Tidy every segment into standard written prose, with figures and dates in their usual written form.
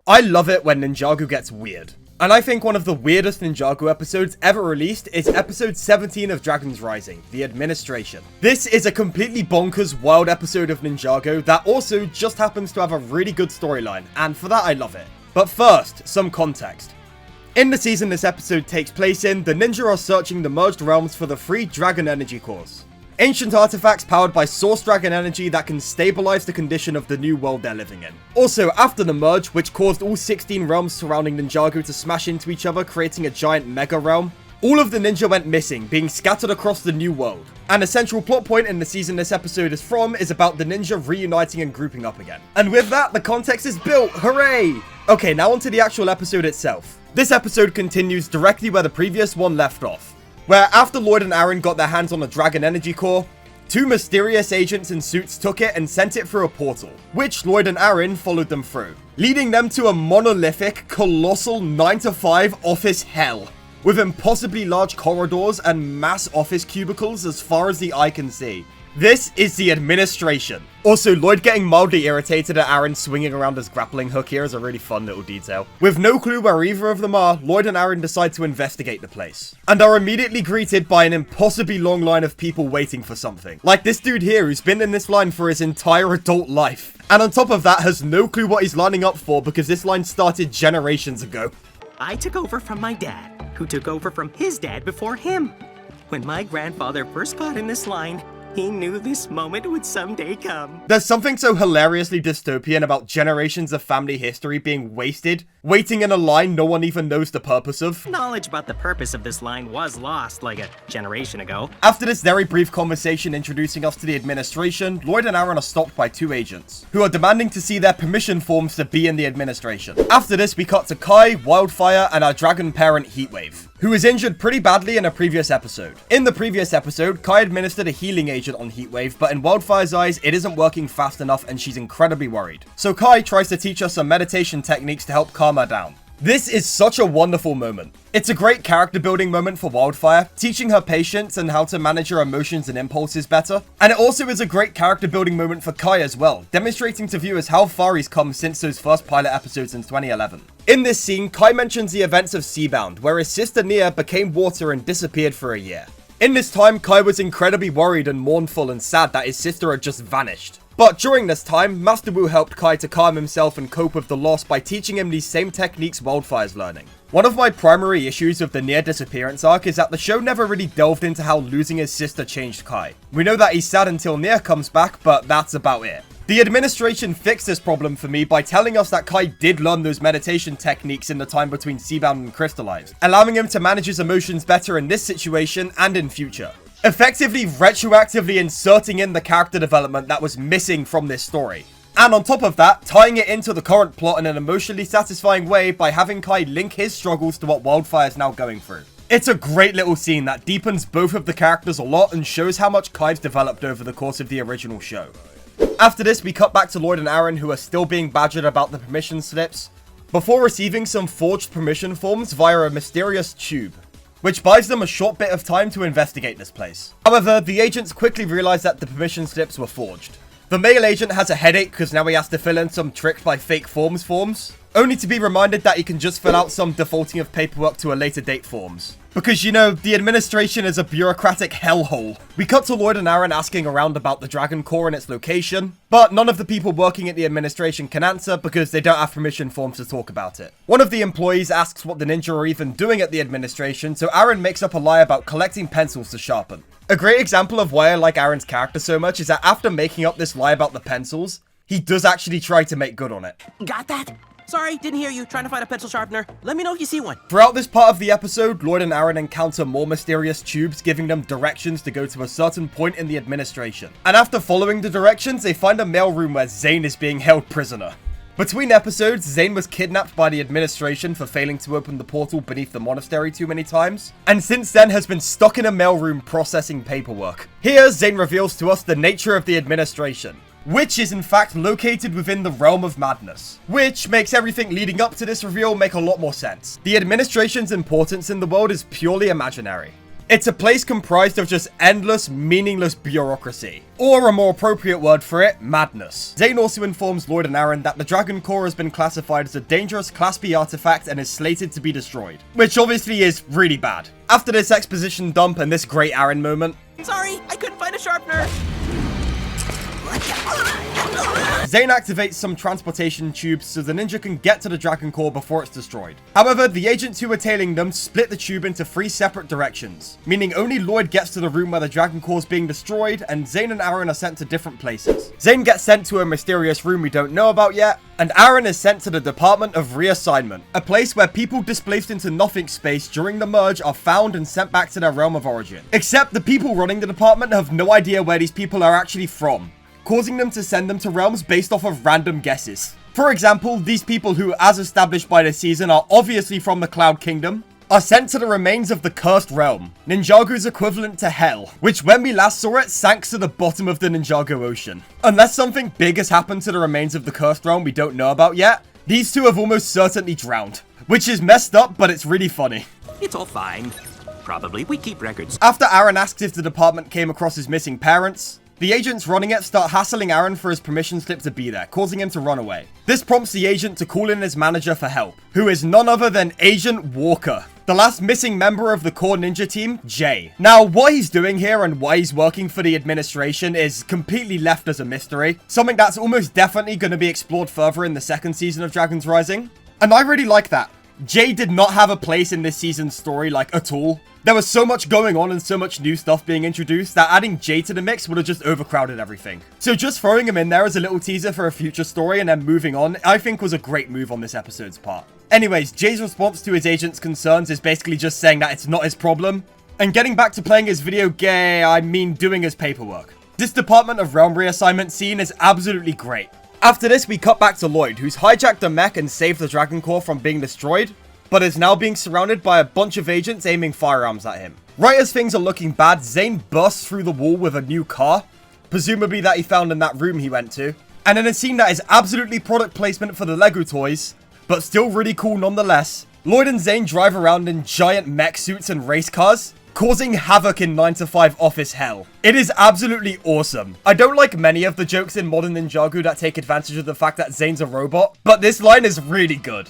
I love it when Ninjago gets weird. And I think one of the weirdest Ninjago episodes ever released is episode 17 of Dragons Rising, The Administration. This is a completely bonkers, wild episode of Ninjago that also just happens to have a really good storyline, and for that I love it. But first, some context. In the season this episode takes place in, the ninja are searching the merged realms for the 3 dragon energy cores. Ancient artifacts powered by source dragon energy that can stabilize the condition of the new world they're living in. Also, after the merge, which caused all 16 realms surrounding Ninjago to smash into each other, creating a giant mega realm, all of the ninja went missing, being scattered across the new world. And a central plot point in the season this episode is from is about the ninja reuniting and grouping up again. And with that, the context is built, hooray! Okay, now onto the actual episode itself. This episode continues directly where the previous one left off, where after Lloyd and Arin got their hands on a dragon energy core, 2 mysterious agents in suits took it and sent it through a portal, which Lloyd and Arin followed them through, leading them to a monolithic, colossal 9-to-5 office hell, with impossibly large corridors and mass office cubicles as far as the eye can see. This is the Administration. Also, Lloyd getting mildly irritated at Arin swinging around his grappling hook here is a really fun little detail. With no clue where either of them are, Lloyd and Arin decide to investigate the place, and are immediately greeted by an impossibly long line of people waiting for something. Like this dude here who's been in this line for his entire adult life, and on top of that has no clue what he's lining up for because this line started generations ago. I took over from my dad, who took over from his dad before him. When my grandfather first got in this line, he knew this moment would someday come. There's something so hilariously dystopian about generations of family history being wasted, waiting in a line no one even knows the purpose of. Knowledge about the purpose of this line was lost like a generation ago. After this very brief conversation introducing us to the Administration, Lloyd and Arin are stopped by 2 agents, who are demanding to see their permission forms to be in the Administration. After this, we cut to Kai, Wildfire, and our dragon parent Heatwave, who was injured pretty badly in a previous episode. In the previous episode, Kai administered a healing agent on Heatwave, but in Wildfire's eyes, it isn't working fast enough and she's incredibly worried. So Kai tries to teach us some meditation techniques to help calm her down. This is such a wonderful moment. It's a great character building moment for Wildfire, teaching her patience and how to manage her emotions and impulses better. And it also is a great character building moment for Kai as well, demonstrating to viewers how far he's come since those first pilot episodes in 2011. In this scene, Kai mentions the events of Seabound, where his sister Nia became water and disappeared for a year. In this time, Kai was incredibly worried and mournful and sad that his sister had just vanished. But during this time, Master Wu helped Kai to calm himself and cope with the loss by teaching him these same techniques Wildfire's learning. One of my primary issues with the near disappearance arc is that the show never really delved into how losing his sister changed Kai. We know that he's sad until Nia comes back, but that's about it. The Administration fixed this problem for me by telling us that Kai did learn those meditation techniques in the time between Seabound and Crystallized, allowing him to manage his emotions better in this situation and in future, effectively retroactively inserting in the character development that was missing from this story. And on top of that, tying it into the current plot in an emotionally satisfying way by having Kai link his struggles to what Wildfire is now going through. It's a great little scene that deepens both of the characters a lot and shows how much Kai's developed over the course of the original show. After this, we cut back to Lloyd and Arin, who are still being badgered about the permission slips, before receiving some forged permission forms via a mysterious tube, which buys them a short bit of time to investigate this place. However, the agents quickly realize that the permission slips were forged. The male agent has a headache because now he has to fill in some tricked by fake forms, only to be reminded that he can just fill out some defaulting of paperwork to a later date forms. Because, you know, the Administration is a bureaucratic hellhole. We cut to Lloyd and Arin asking around about the Dragon Core and its location, but none of the people working at the Administration can answer because they don't have permission forms to talk about it. One of the employees asks what the ninja are even doing at the Administration, so Arin makes up a lie about collecting pencils to sharpen. A great example of why I like Arin's character so much is that after making up this lie about the pencils, he does actually try to make good on it. Got that? Sorry, didn't hear you. Trying to find a pencil sharpener. Let me know if you see one. Throughout this part of the episode, Lloyd and Arin encounter more mysterious tubes giving them directions to go to a certain point in the Administration. And after following the directions, they find a mailroom where Zane is being held prisoner. Between episodes, Zane was kidnapped by the Administration for failing to open the portal beneath the monastery too many times, and since then has been stuck in a mailroom processing paperwork. Here, Zane reveals to us the nature of the Administration, which is in fact located within the realm of madness, which makes everything leading up to this reveal make a lot more sense. The Administration's importance in the world is purely imaginary. It's a place comprised of just endless, meaningless bureaucracy. Or a more appropriate word for it, madness. Zane also informs Lloyd and Arin that the Dragon Core has been classified as a dangerous Class B artifact and is slated to be destroyed. Which obviously is really bad. After this exposition dump and this great Arin moment, Sorry, I couldn't find a sharpener. Zane activates some transportation tubes so the ninja can get to the Dragon Core before it's destroyed. However, the agents who are tailing them split the tube into 3 separate directions, meaning only Lloyd gets to the room where the Dragon Core is being destroyed, and Zane and Arin are sent to different places. Zane gets sent to a mysterious room we don't know about yet, and Arin is sent to the Department of Reassignment, a place where people displaced into nothing space during the merge are found and sent back to their realm of origin. Except the people running the department have no idea where these people are actually from, causing them to send them to realms based off of random guesses. For example, these people who, as established by this season, are obviously from the Cloud Kingdom, are sent to the remains of the Cursed Realm, Ninjago's equivalent to Hell, which when we last saw it, sank to the bottom of the Ninjago Ocean. Unless something big has happened to the remains of the Cursed Realm we don't know about yet, these two have almost certainly drowned. Which is messed up, but it's really funny. It's all fine. Probably. We keep records. After Arin asks if the department came across his missing parents, the agents running it start hassling Arin for his permission slip to be there, causing him to run away. This prompts the agent to call in his manager for help, who is none other than Agent Walker, the last missing member of the core ninja team, Jay. Now, what he's doing here and why he's working for the administration is completely left as a mystery, something that's almost definitely going to be explored further in the second season of Dragons Rising. And I really like that. Jay did not have a place in this season's story, like, at all. There was so much going on and so much new stuff being introduced that adding Jay to the mix would have just overcrowded everything. So just throwing him in there as a little teaser for a future story and then moving on, I think was a great move on this episode's part. Anyways, Jay's response to his agent's concerns is basically just saying that it's not his problem, and getting back to playing his doing his paperwork. This Department of Realm reassignment scene is absolutely great. After this, we cut back to Lloyd, who's hijacked a mech and saved the Dragon Core from being destroyed, but is now being surrounded by a bunch of agents aiming firearms at him. Right as things are looking bad, Zane bursts through the wall with a new car, presumably that he found in that room he went to. And in a scene that is absolutely product placement for the Lego toys, but still really cool nonetheless, Lloyd and Zane drive around in giant mech suits and race cars, causing havoc in 9 to 5 office hell. It is absolutely awesome. I don't like many of the jokes in modern Ninjago that take advantage of the fact that Zane's a robot, but this line is really good.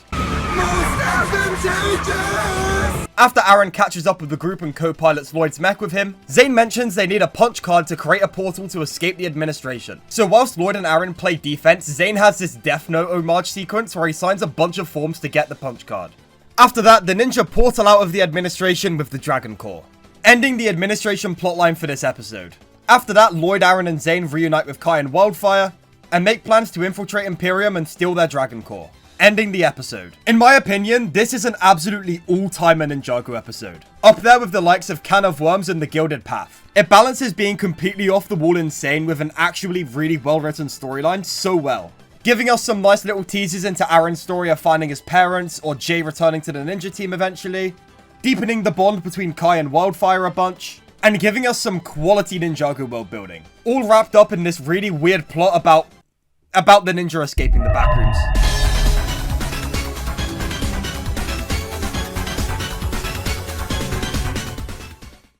After Arin catches up with the group and co-pilots Lloyd's mech with him, Zane mentions they need a punch card to create a portal to escape the administration. So whilst Lloyd and Arin play defense, Zane has this Death Note homage sequence where he signs a bunch of forms to get the punch card. After that, the ninja portal out of the administration with the Dragon Core, ending the administration plotline for this episode. After that, Lloyd, Arin, and Zane reunite with Kai and Wildfire, and make plans to infiltrate Imperium and steal their Dragon Core, ending the episode. In my opinion, this is an absolutely all-timer Ninjago episode, up there with the likes of Can of Worms and The Gilded Path. It balances being completely off the wall insane with an actually really well-written storyline so well, giving us some nice little teases into Arin's story of finding his parents, or Jay returning to the ninja team eventually, deepening the bond between Kai and Wildfire a bunch, and giving us some quality Ninjago world building, all wrapped up in this really weird plot about the ninja escaping the backrooms.